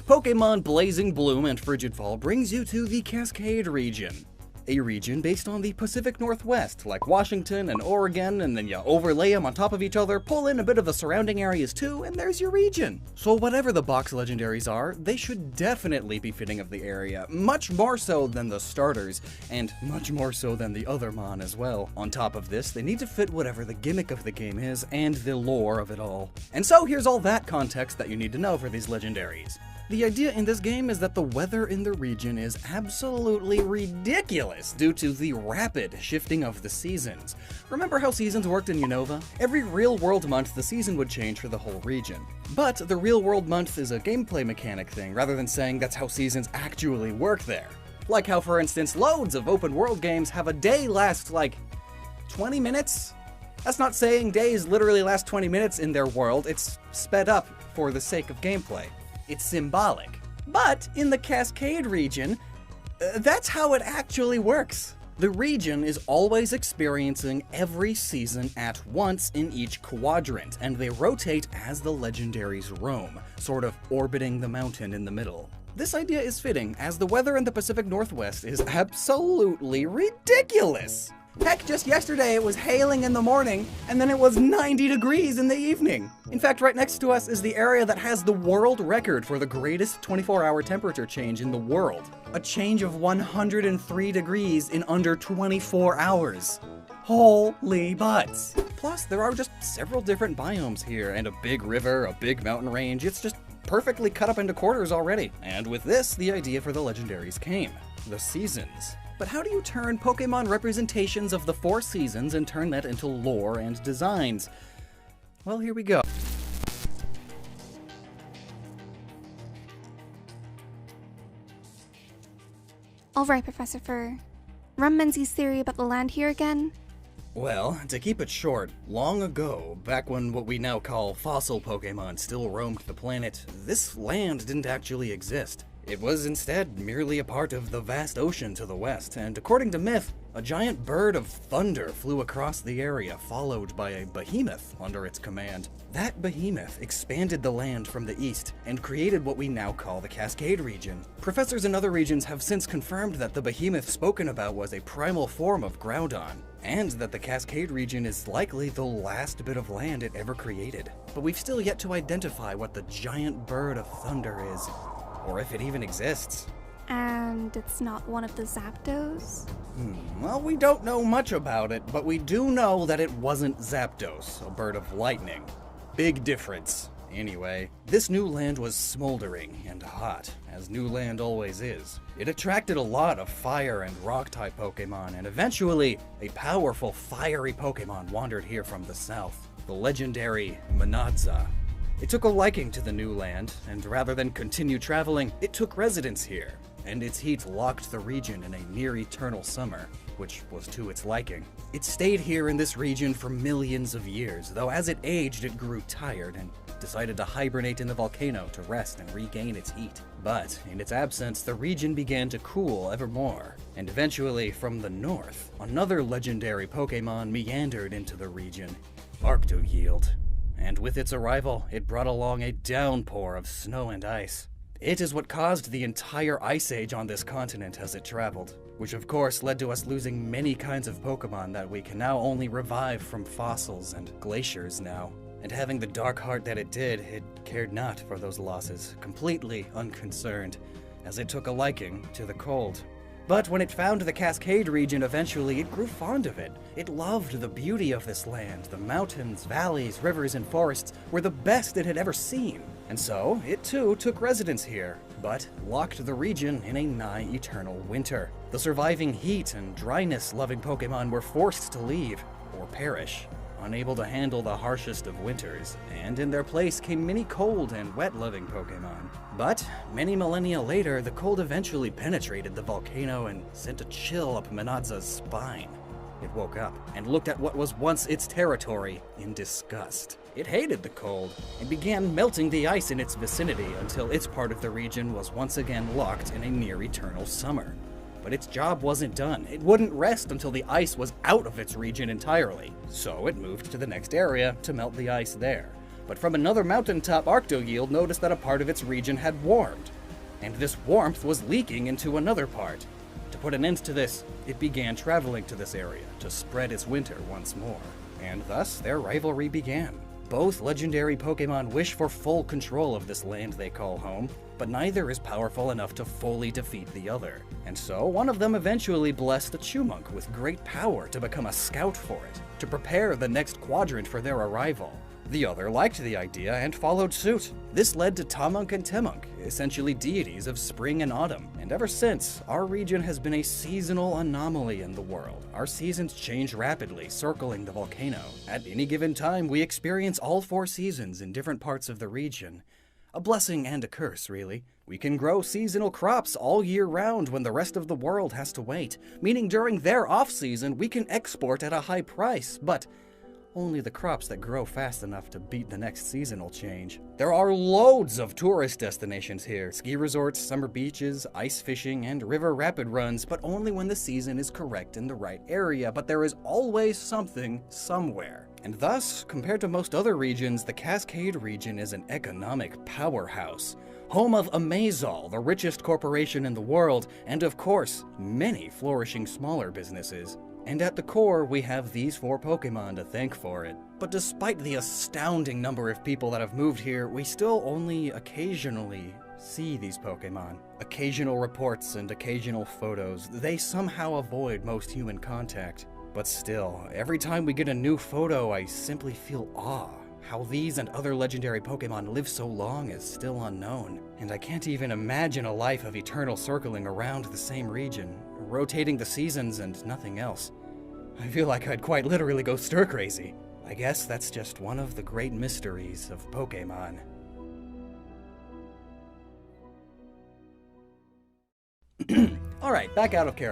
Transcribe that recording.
Pokemon Blazing Bloom and Frigid Fall brings you to the Cascade region. A region based on the Pacific Northwest, like Washington and Oregon, and then you overlay them on top of each other, pull in a bit of the surrounding areas too, and there's your region. So whatever the box legendaries are, they should definitely be fitting of the area, much more so than the starters, and much more so than the other mon as well. On top of this, they need to fit whatever the gimmick of the game is, and the lore of it all. And so here's all that context that you need to know for these legendaries. The idea in this game is that the weather in the region is absolutely ridiculous due to the rapid shifting of the seasons. Remember how seasons worked in Unova? Every real-world month, the season would change for the whole region. But the real-world month is a gameplay mechanic thing, rather than saying that's how seasons actually work there. Like how, for instance, loads of open-world games have a day last, like, 20 minutes? That's not saying days literally last 20 minutes in their world, it's sped up for the sake of gameplay. It's symbolic. But in the Cascade region, that's how it actually works. The region is always experiencing every season at once in each quadrant, and they rotate as the legendaries roam, sort of orbiting the mountain in the middle. This idea is fitting, as the weather in the Pacific Northwest is absolutely ridiculous. Heck, just yesterday it was hailing in the morning, and then it was 90 degrees in the evening. In fact, right next to us is the area that has the world record for the greatest 24-hour temperature change in the world. A change of 103 degrees in under 24 hours. Holy butts. Plus, there are just several different biomes here, and a big river, a big mountain range. It's just perfectly cut up into quarters already. And with this, the idea for the legendaries came. The seasons. But how do you turn Pokemon representations of the 4 seasons and turn that into lore and designs? Well, here we go. Alright, Professor Fur. Run Menzies' theory about the land here again? Well, to keep it short, long ago, back when what we now call fossil Pokemon still roamed the planet, this land didn't actually exist. It was instead merely a part of the vast ocean to the west, and according to myth, a giant bird of thunder flew across the area, followed by a behemoth under its command. That behemoth expanded the land from the east and created what we now call the Cascade region. Professors in other regions have since confirmed that the behemoth spoken about was a primal form of Groudon, and that the Cascade region is likely the last bit of land it ever created. But we've still yet to identify what the giant bird of thunder is, or if it even exists. And it's not one of the Zapdos? Well, we don't know much about it, but we do know that it wasn't Zapdos, a bird of lightning. Big difference. Anyway, this new land was smoldering and hot, as new land always is. It attracted a lot of fire and rock-type Pokemon, and eventually, a powerful fiery Pokemon wandered here from the south, the legendary Monadza. It took a liking to the new land, and rather than continue traveling, it took residence here, and its heat locked the region in a near-eternal summer, which was to its liking. It stayed here in this region for millions of years, though as it aged it grew tired and decided to hibernate in the volcano to rest and regain its heat. But in its absence, the region began to cool ever more, and eventually, from the north, another legendary Pokemon meandered into the region, Arctoyield. And with its arrival, it brought along a downpour of snow and ice. It is what caused the entire ice age on this continent as it traveled, which of course led to us losing many kinds of Pokemon that we can now only revive from fossils and glaciers now. And having the dark heart that it did, it cared not for those losses, completely unconcerned, as it took a liking to the cold. But when it found the Cascade region eventually, it grew fond of it. It loved the beauty of this land. The mountains, valleys, rivers, and forests were the best it had ever seen. And so, it too took residence here, but locked the region in a nigh-eternal winter. The surviving heat and dryness-loving Pokemon were forced to leave, or perish, unable to handle the harshest of winters, and in their place came many cold and wet-loving Pokemon. But many millennia later, the cold eventually penetrated the volcano and sent a chill up Monadza's spine. It woke up and looked at what was once its territory in disgust. It hated the cold and began melting the ice in its vicinity until its part of the region was once again locked in a near-eternal summer. But its job wasn't done. It wouldn't rest until the ice was out of its region entirely. So it moved to the next area to melt the ice there. But from another mountaintop, Arctoyield noticed that a part of its region had warmed, and this warmth was leaking into another part. To put an end to this, it began traveling to this area to spread its winter once more, and thus their rivalry began. Both legendary Pokemon wish for full control of this land they call home, but neither is powerful enough to fully defeat the other. And so, one of them eventually blessed a Chumunk with great power to become a scout for it, to prepare the next quadrant for their arrival. The other liked the idea and followed suit. This led to Tamunk and Temunk, essentially deities of spring and autumn. And ever since, our region has been a seasonal anomaly in the world. Our seasons change rapidly, circling the volcano. At any given time, we experience all 4 seasons in different parts of the region. A blessing and a curse, really. We can grow seasonal crops all year round when the rest of the world has to wait, meaning during their off-season, we can export at a high price, but only the crops that grow fast enough to beat the next seasonal change. There are loads of tourist destinations here. Ski resorts, summer beaches, ice fishing, and river rapid runs, but only when the season is correct in the right area. But there is always something somewhere. And thus, compared to most other regions, the Cascade region is an economic powerhouse. Home of Amazol, the richest corporation in the world, and of course, many flourishing smaller businesses. And at the core, we have these 4 Pokemon to thank for it. But despite the astounding number of people that have moved here, we still only occasionally see these Pokemon. Occasional reports and occasional photos, they somehow avoid most human contact. But still, every time we get a new photo, I simply feel awe. How these and other legendary Pokemon live so long is still unknown, and I can't even imagine a life of eternal circling around the same region, rotating the seasons and nothing else. I feel like I'd quite literally go stir-crazy. I guess that's just one of the great mysteries of Pokemon. Alright, back out of character.